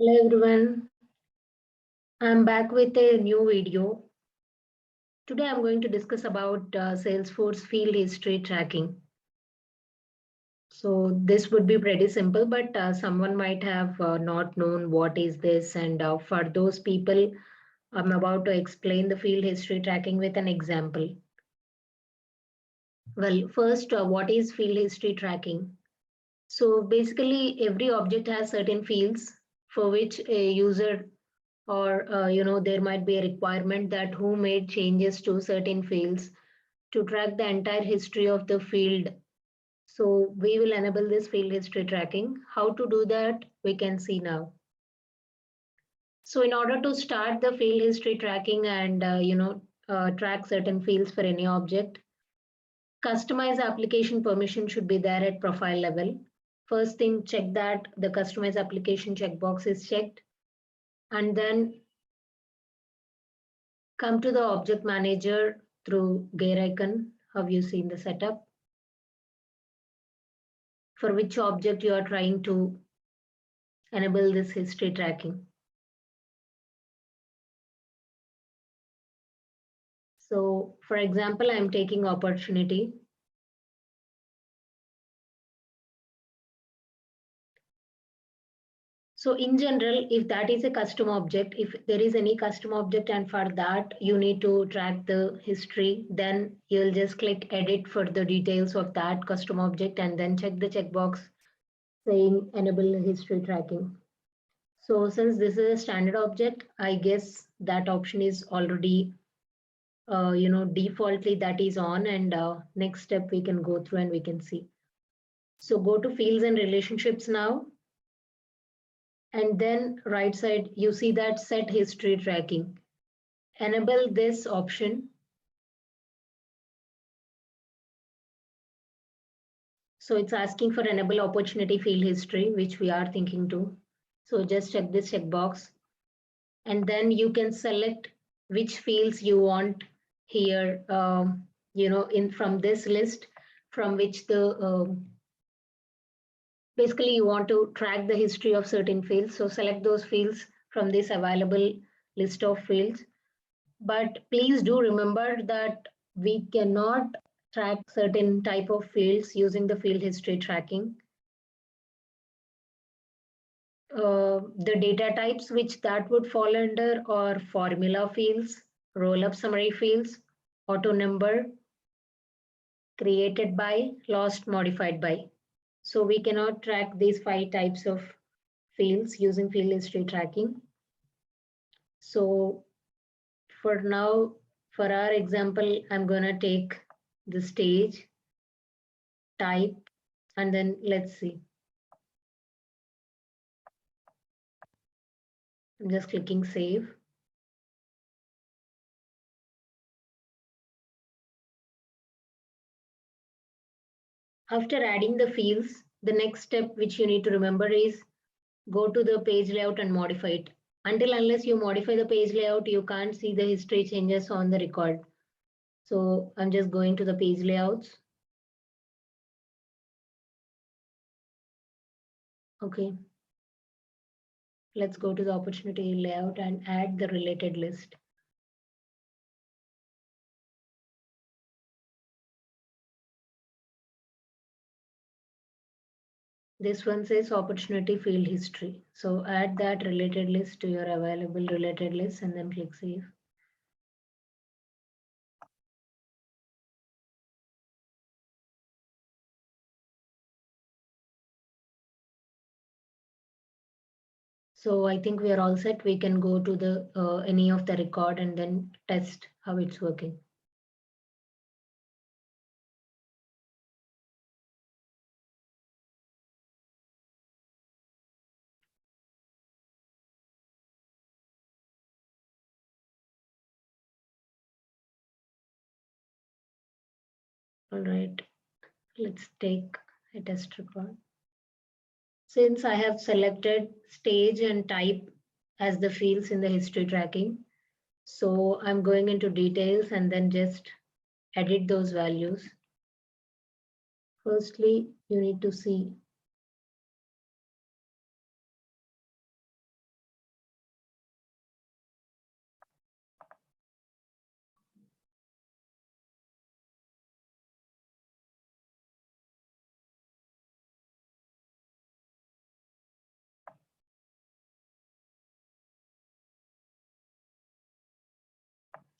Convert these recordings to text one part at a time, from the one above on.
Hello everyone, I'm back with a new video. Today I'm going to discuss about Salesforce field history tracking. So this would be pretty simple, but someone might have not known what is this, and for those people, I'm about to explain the field history tracking with an example. Well, first, what is field history tracking? So basically, every object has certain fields for which a user or there might be a requirement that who made changes to certain fields to track the entire history of the field. So we will enable this field history tracking. How to do that we can see now. So in order to start the field history tracking and track certain fields for any object, customize application permission should be there at profile level. First thing, check that the customize application checkbox is checked, and then come to the object manager through gear icon. Have you seen the setup? For which object you are trying to enable this history tracking. So for example, I'm taking opportunity. So in general, if that is a custom object, if there is any custom object and for that you need to track the history, then you'll just click edit for the details of that custom object and then check the checkbox saying enable history tracking. So since this is a standard object, I guess that option is already, defaultly that is on, and next step we can go through and we can see. So go to fields and relationships now. And then right side, you see that set history tracking. Enable this option. So it's asking for enable opportunity field history, which we are thinking to. So just check this checkbox. And then you can select which fields you want here, in from this list from which the basically you want to track the history of certain fields. So select those fields from this available list of fields. But please do remember that we cannot track certain type of fields using the field history tracking. The data types which that would fall under are formula fields, roll-up summary fields, auto number, created by, lost, modified by. So we cannot track these 5 types of fields using field history tracking. So for now, for our example, I'm going to take the stage, type, and then let's see. I'm just clicking save. After adding the fields, the next step which you need to remember is go to the page layout and modify it. Unless you modify the page layout, you can't see the history changes on the record. So I'm just going to the page layouts. Okay. Let's go to the opportunity layout and add the related list. This one says opportunity field history. So add that related list to your available related list and then click save. So I think we are all set. We can go to the any of the record and then test how it's working. All right, let's take a test record. Since I have selected stage and type as the fields in the history tracking, so I'm going into details and then just edit those values. Firstly, you need to see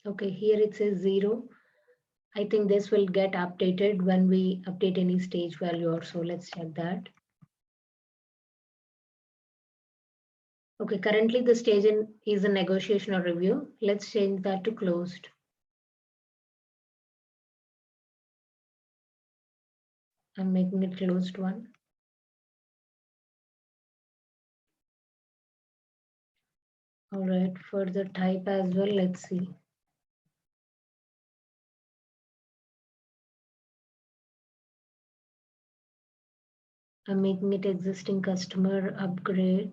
Okay, here it says 0. I think this will get updated when we update any stage value or so. Let's check that. Okay, currently the stage is a negotiation or review. Let's change that to closed. I'm making it closed one. All right, for the type as well, let's see. I'm making it existing customer upgrade.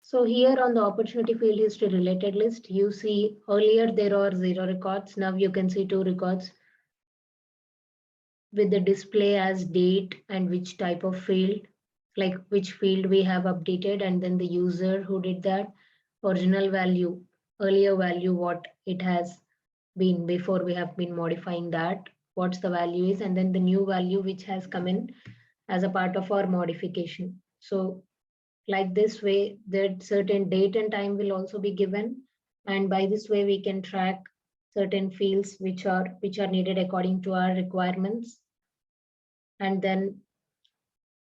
So here on the opportunity field history related list, you see earlier there are 0 records. Now you can see 2 records with the display as date and which type of field, like which field we have updated, and then the user who did that, original value, earlier value, what it has been before we have been modifying that, what's the value is, and then the new value which has come in as a part of our modification. So like this way, that certain date and time will also be given, and by this way we can track certain fields which are needed according to our requirements, and then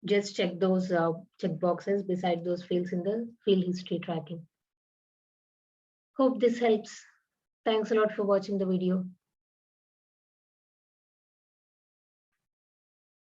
just check those check boxes beside those fields in the field history tracking. Hope this helps. Thanks a lot for watching the video.